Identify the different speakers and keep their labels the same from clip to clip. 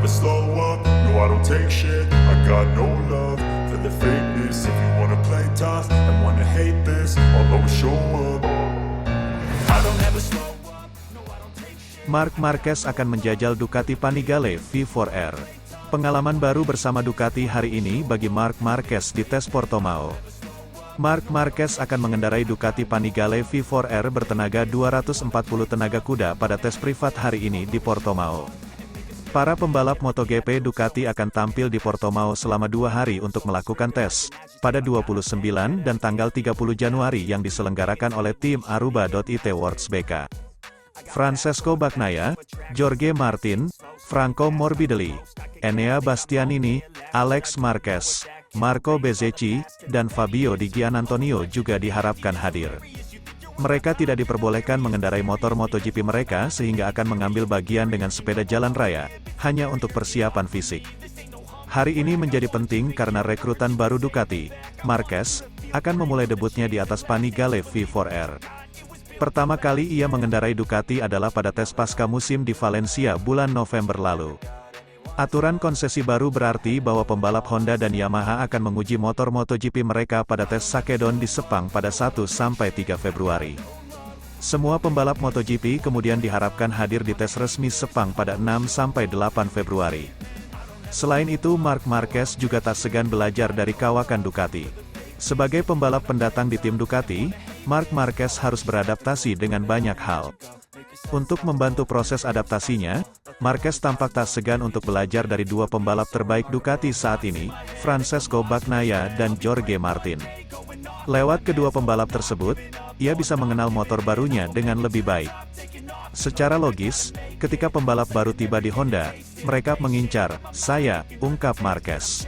Speaker 1: slow up, no I don't take shit. I got no love for the fakeness. If you wanna play tough and wanna hate this, I'll always show up. I don't ever slow up, no I don't take shit.
Speaker 2: Marc Marquez akan menjajal Ducati Panigale V4R. Pengalaman baru bersama Ducati hari ini bagi Marc Marquez di tes Portimao. Marc Marquez akan mengendarai Ducati Panigale V4R bertenaga 240 tenaga kuda pada tes privat hari ini di Portimao. Para pembalap MotoGP Ducati akan tampil di Portimao selama 2 hari untuk melakukan tes, pada 29 dan tanggal 30 Januari yang diselenggarakan oleh tim Aruba.it Works BK. Francesco Bagnaia, Jorge Martin, Franco Morbidelli, Enea Bastianini, Alex Marquez, Marco Bezzecchi, dan Fabio Di Giannantonio juga diharapkan hadir. Mereka tidak diperbolehkan mengendarai motor MotoGP mereka sehingga akan mengambil bagian dengan sepeda jalan raya, hanya untuk persiapan fisik. Hari ini menjadi penting karena rekrutan baru Ducati, Marquez, akan memulai debutnya di atas Panigale V4R. Pertama kali ia mengendarai Ducati adalah pada tes pasca musim di Valencia bulan November lalu. Aturan konsesi baru berarti bahwa pembalap Honda dan Yamaha akan menguji motor MotoGP mereka pada tes Sakedon di Sepang pada 1-3 Februari. Semua pembalap MotoGP kemudian diharapkan hadir di tes resmi Sepang pada 6-8 Februari. Selain itu Marc Marquez juga tak segan belajar dari kawakan Ducati. Sebagai pembalap pendatang di tim Ducati, Marc Marquez harus beradaptasi dengan banyak hal. Untuk membantu proses adaptasinya, Marquez tampak tak segan untuk belajar dari 2 pembalap terbaik Ducati saat ini, Francesco Bagnaia dan Jorge Martin. Lewat kedua pembalap tersebut, ia bisa mengenal motor barunya dengan lebih baik. Secara logis, ketika pembalap baru tiba di Honda, mereka mengincar saya, ungkap Marquez.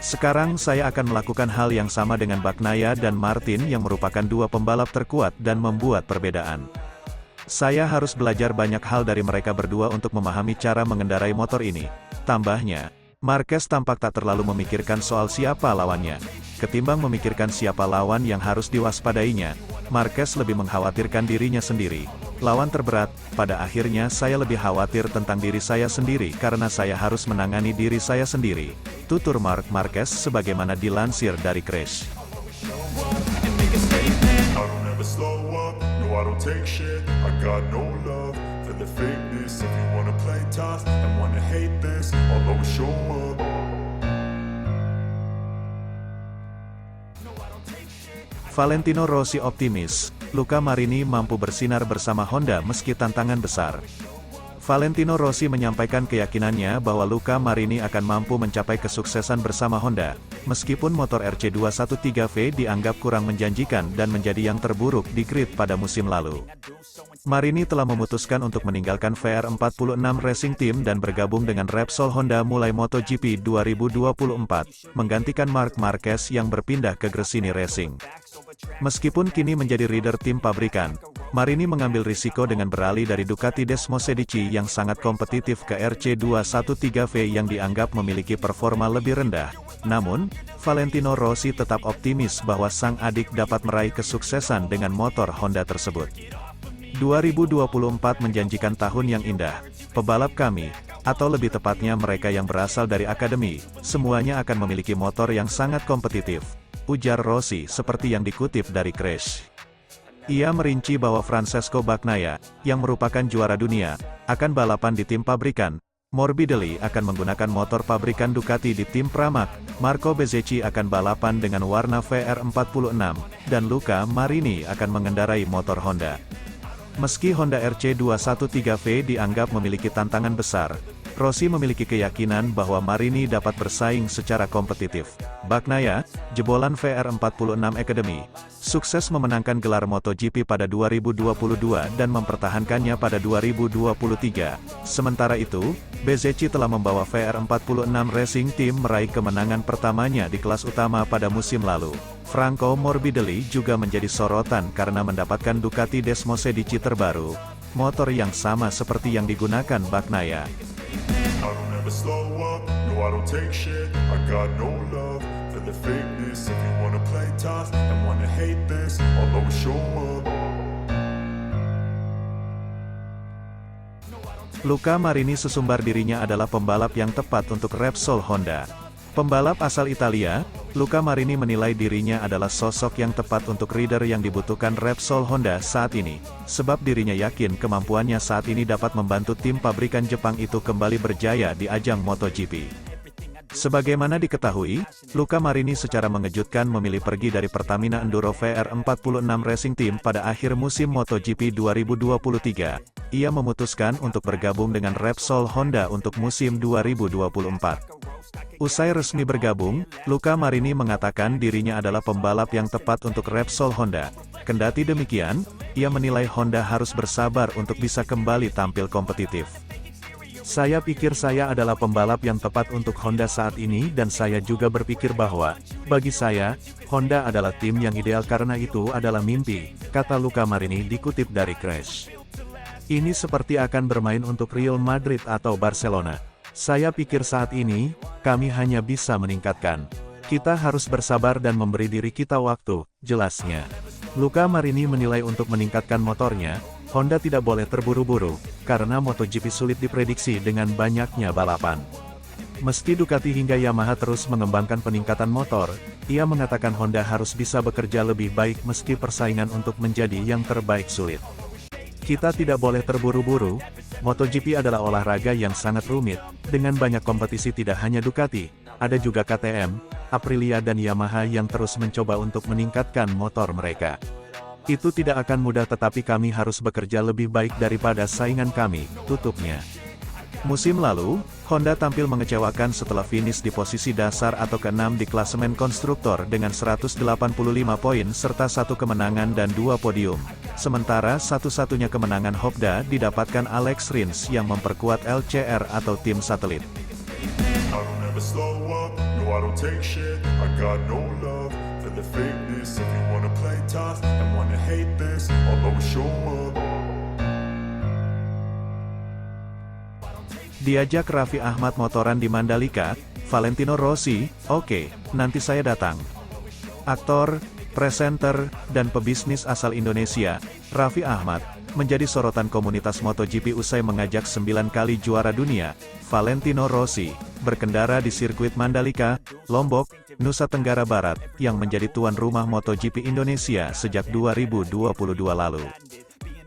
Speaker 2: Sekarang saya akan melakukan hal yang sama dengan Bagnaia dan Martin yang merupakan 2 pembalap terkuat dan membuat perbedaan. Saya harus belajar banyak hal dari mereka berdua untuk memahami cara mengendarai motor ini. Tambahnya, Marquez tampak tak terlalu memikirkan soal siapa lawannya. Ketimbang memikirkan siapa lawan yang harus diwaspadainya, Marquez lebih mengkhawatirkan dirinya sendiri. Lawan terberat, pada akhirnya saya lebih khawatir tentang diri saya sendiri karena saya harus menangani diri saya sendiri. Tutur Marc Marquez sebagaimana dilansir dari Crash.
Speaker 1: I don't take shit, I got no love for the fakeness. If you wanna play tough and wanna hate this, I'll always show up.
Speaker 2: Valentino Rossi optimis, Luca Marini mampu bersinar bersama Honda meski tantangan besar. Valentino Rossi menyampaikan keyakinannya bahwa Luca Marini akan mampu mencapai kesuksesan bersama Honda, meskipun motor RC213V dianggap kurang menjanjikan dan menjadi yang terburuk di grid pada musim lalu. Marini telah memutuskan untuk meninggalkan VR46 Racing Team dan bergabung dengan Repsol Honda mulai MotoGP 2024, menggantikan Marc Marquez yang berpindah ke Gresini Racing. Meskipun kini menjadi rider tim pabrikan, Marini mengambil risiko dengan beralih dari Ducati Desmosedici yang sangat kompetitif ke RC213V yang dianggap memiliki performa lebih rendah. Namun, Valentino Rossi tetap optimis bahwa sang adik dapat meraih kesuksesan dengan motor Honda tersebut. 2024 menjanjikan tahun yang indah. Pebalap kami, atau lebih tepatnya mereka yang berasal dari akademi, semuanya akan memiliki motor yang sangat kompetitif, ujar Rossi seperti yang dikutip dari Crash. Ia merinci bahwa Francesco Bagnaia, yang merupakan juara dunia, akan balapan di tim pabrikan. Morbidelli akan menggunakan motor pabrikan Ducati di tim Pramac, Marco Bezzecchi akan balapan dengan warna VR46, dan Luca Marini akan mengendarai motor Honda. Meski Honda RC213V dianggap memiliki tantangan besar, Rossi memiliki keyakinan bahwa Marini dapat bersaing secara kompetitif. Bagnaia, jebolan VR46 Academy, sukses memenangkan gelar MotoGP pada 2022 dan mempertahankannya pada 2023. Sementara itu, Bezzecchi telah membawa VR46 Racing Team meraih kemenangan pertamanya di kelas utama pada musim lalu. Franco Morbidelli juga menjadi sorotan karena mendapatkan Ducati Desmosedici terbaru, motor yang sama seperti yang digunakan Bagnaia.
Speaker 1: I don't ever slow up, no I don't take shit. I got no love for the fakeness. If you wanna play tough and wanna hate this, I'll always show up.
Speaker 2: Luca Marini sesumbar dirinya adalah pembalap yang tepat untuk Repsol Honda. Pembalap asal Italia, Luca Marini menilai dirinya adalah sosok yang tepat untuk rider yang dibutuhkan Repsol Honda saat ini, sebab dirinya yakin kemampuannya saat ini dapat membantu tim pabrikan Jepang itu kembali berjaya di ajang MotoGP. Sebagaimana diketahui, Luca Marini secara mengejutkan memilih pergi dari Pertamina Enduro VR46 Racing Team pada akhir musim MotoGP 2023. Ia memutuskan untuk bergabung dengan Repsol Honda untuk musim 2024. Usai resmi bergabung, Luca Marini mengatakan dirinya adalah pembalap yang tepat untuk Repsol Honda. Kendati demikian, ia menilai Honda harus bersabar untuk bisa kembali tampil kompetitif. Saya pikir saya adalah pembalap yang tepat untuk Honda saat ini dan saya juga berpikir bahwa, bagi saya, Honda adalah tim yang ideal karena itu adalah mimpi, kata Luca Marini dikutip dari Crash. Ini seperti akan bermain untuk Real Madrid atau Barcelona. Saya pikir saat ini, kami hanya bisa meningkatkan. Kita harus bersabar dan memberi diri kita waktu, jelasnya. Luca Marini menilai untuk meningkatkan motornya, Honda tidak boleh terburu-buru, karena MotoGP sulit diprediksi dengan banyaknya balapan. Meski Ducati hingga Yamaha terus mengembangkan peningkatan motor, ia mengatakan Honda harus bisa bekerja lebih baik meski persaingan untuk menjadi yang terbaik sulit. Kita tidak boleh terburu-buru, MotoGP adalah olahraga yang sangat rumit, dengan banyak kompetisi tidak hanya Ducati, ada juga KTM, Aprilia dan Yamaha yang terus mencoba untuk meningkatkan motor mereka. Itu tidak akan mudah tetapi kami harus bekerja lebih baik daripada saingan kami, tutupnya. Musim lalu, Honda tampil mengecewakan setelah finish di posisi dasar atau ke-6 di klasemen konstruktor dengan 185 poin serta 1 kemenangan dan 2 podium. Sementara satu-satunya kemenangan Honda didapatkan Alex Rins yang memperkuat LCR atau tim satelit.
Speaker 1: I don't ever slow up, no I don't take shit. I got no love for the fakeness. If you wanna play tough and wanna hate this, I'll always show up.
Speaker 2: Diajak Raffi Ahmad motoran di Mandalika, Valentino Rossi, oke, nanti saya datang. Aktor, presenter, dan pebisnis asal Indonesia, Raffi Ahmad, menjadi sorotan komunitas MotoGP usai mengajak 9 kali juara dunia, Valentino Rossi, berkendara di sirkuit Mandalika, Lombok, Nusa Tenggara Barat, yang menjadi tuan rumah MotoGP Indonesia sejak 2022 lalu.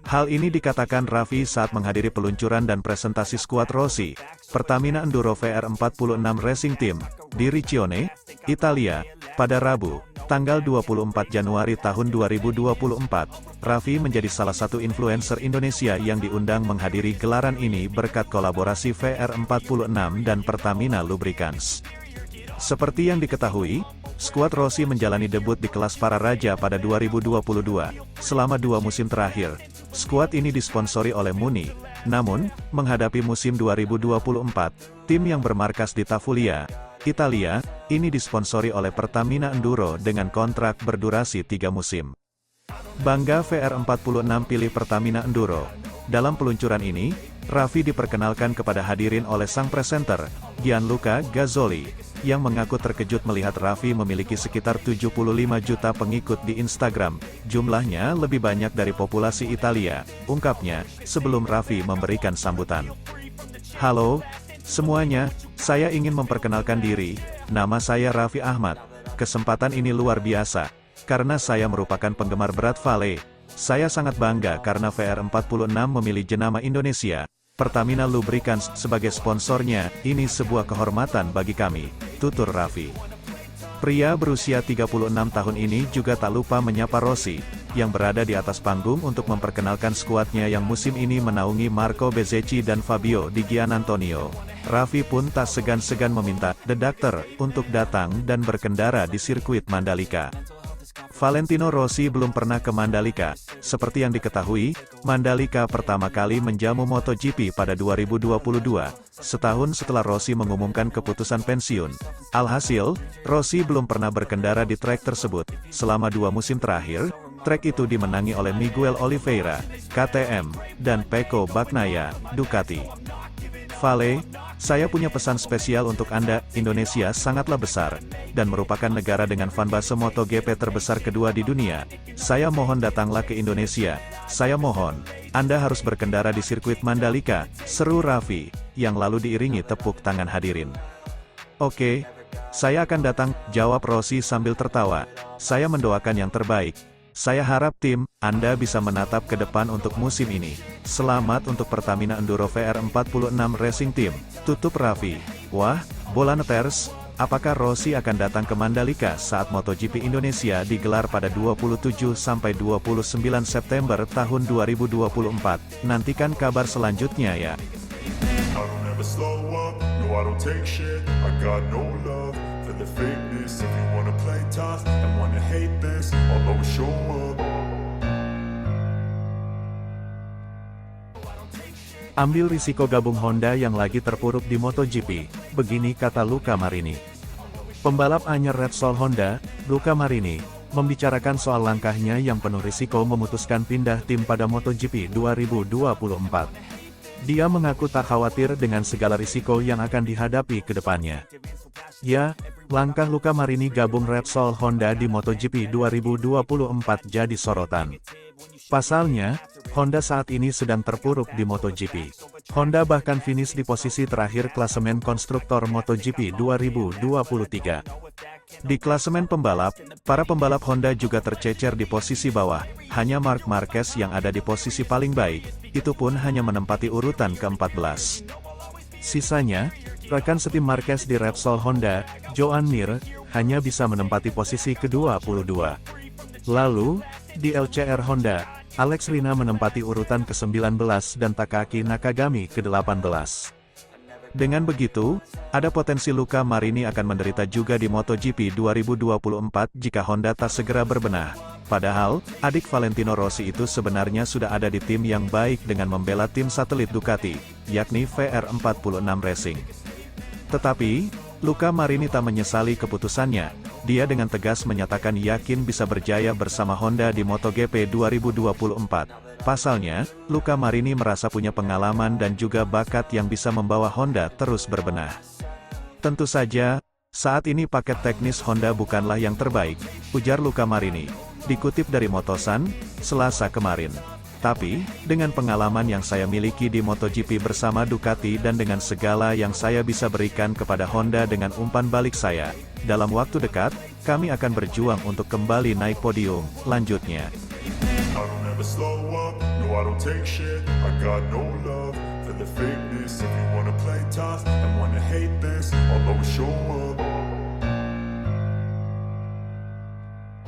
Speaker 2: Hal ini dikatakan Raffi saat menghadiri peluncuran dan presentasi skuad Rossi, Pertamina Enduro VR46 Racing Team, di Riccione, Italia, pada Rabu, tanggal 24 Januari tahun 2024. Raffi menjadi salah satu influencer Indonesia yang diundang menghadiri gelaran ini berkat kolaborasi VR46 dan Pertamina Lubricants. Seperti yang diketahui, skuad Rossi menjalani debut di kelas para raja pada 2022. Selama 2 musim terakhir, skuad ini disponsori oleh Muni. Namun, menghadapi musim 2024, tim yang bermarkas di Tavulia, Italia, ini disponsori oleh Pertamina Enduro dengan kontrak berdurasi 3 musim. Bangga VR46 pilih Pertamina Enduro. Dalam peluncuran ini, Raffi diperkenalkan kepada hadirin oleh sang presenter, Gianluca Gazzoli, yang mengaku terkejut melihat Raffi memiliki sekitar 75 juta pengikut di Instagram, jumlahnya lebih banyak dari populasi Italia, ungkapnya, sebelum Raffi memberikan sambutan. Halo, semuanya, saya ingin memperkenalkan diri, nama saya Raffi Ahmad. Kesempatan ini luar biasa, karena saya merupakan penggemar berat Vale. Saya sangat bangga karena VR46 memilih jenama Indonesia, Pertamina Lubricants sebagai sponsornya, ini sebuah kehormatan bagi kami, tutur Raffi. Pria berusia 36 tahun ini juga tak lupa menyapa Rossi, yang berada di atas panggung untuk memperkenalkan skuadnya yang musim ini menaungi Marco Bezzecchi dan Fabio Di Giannantonio. Raffi pun tak segan-segan meminta The Doctor untuk datang dan berkendara di sirkuit Mandalika. Valentino Rossi belum pernah ke Mandalika. Seperti yang diketahui, Mandalika pertama kali menjamu MotoGP pada 2022, setahun setelah Rossi mengumumkan keputusan pensiun. Alhasil, Rossi belum pernah berkendara di trek tersebut. Selama 2 musim terakhir, trek itu dimenangi oleh Miguel Oliveira, KTM, dan Pecco Bagnaia, Ducati. Vale, saya punya pesan spesial untuk Anda. Indonesia sangatlah besar, dan merupakan negara dengan fanbase MotoGP terbesar kedua di dunia. Saya mohon datanglah ke Indonesia. Saya mohon, Anda harus berkendara di sirkuit Mandalika, seru Raffi, yang lalu diiringi tepuk tangan hadirin. Oke, saya akan datang, jawab Rossi sambil tertawa. Saya mendoakan yang terbaik. Saya harap tim Anda bisa menatap ke depan untuk musim ini. Selamat untuk Pertamina Enduro VR46 Racing Team. Tutup Raffi. Wah, bola neters. Apakah Rossi akan datang ke Mandalika saat MotoGP Indonesia digelar pada 27-29 September tahun 2024? Nantikan kabar selanjutnya ya.
Speaker 1: I don't ever slow up, no I don't take shit. I got no love for the fakeness. If you wanna play tough and wanna hate this, I'll always show up.
Speaker 2: Ambil risiko gabung Honda yang lagi terpuruk di MotoGP, begini kata Luca Marini. Pembalap anyar Repsol Honda, Luca Marini, membicarakan soal langkahnya yang penuh risiko memutuskan pindah tim pada MotoGP 2024. Dia mengaku tak khawatir dengan segala risiko yang akan dihadapi ke depannya. Ya, langkah Luca Marini gabung Repsol Honda di MotoGP 2024 jadi sorotan. Pasalnya, Honda saat ini sedang terpuruk di MotoGP. Honda bahkan finish di posisi terakhir klasemen konstruktor MotoGP 2023. Di klasemen pembalap, para pembalap Honda juga tercecer di posisi bawah. Hanya Marc Marquez yang ada di posisi paling baik, itu pun hanya menempati urutan ke-14. Sisanya, rekan setim Marquez di Repsol Honda, Joan Mir, hanya bisa menempati posisi ke-22. Lalu, di LCR Honda, Alex Rina menempati urutan ke-19 dan Takaki Nakagami ke-18. Dengan begitu, ada potensi Luca Marini akan menderita juga di MotoGP 2024 jika Honda tak segera berbenah. Padahal, adik Valentino Rossi itu sebenarnya sudah ada di tim yang baik dengan membela tim satelit Ducati, yakni VR46 Racing. Tetapi, Luca Marini tak menyesali keputusannya. Dia dengan tegas menyatakan yakin bisa berjaya bersama Honda di MotoGP 2024. Pasalnya, Luca Marini merasa punya pengalaman dan juga bakat yang bisa membawa Honda terus berbenah. Tentu saja, saat ini paket teknis Honda bukanlah yang terbaik, ujar Luca Marini. Dikutip dari Motosan, Selasa kemarin. Tapi, dengan pengalaman yang saya miliki di MotoGP bersama Ducati dan dengan segala yang saya bisa berikan kepada Honda dengan umpan balik saya, dalam waktu dekat, kami akan berjuang untuk kembali naik podium, lanjutnya.
Speaker 1: I don't ever slow up, no I don't take shit. I got no love for the fakeness. If you wanna play tough and wanna hate this, I'll always show up.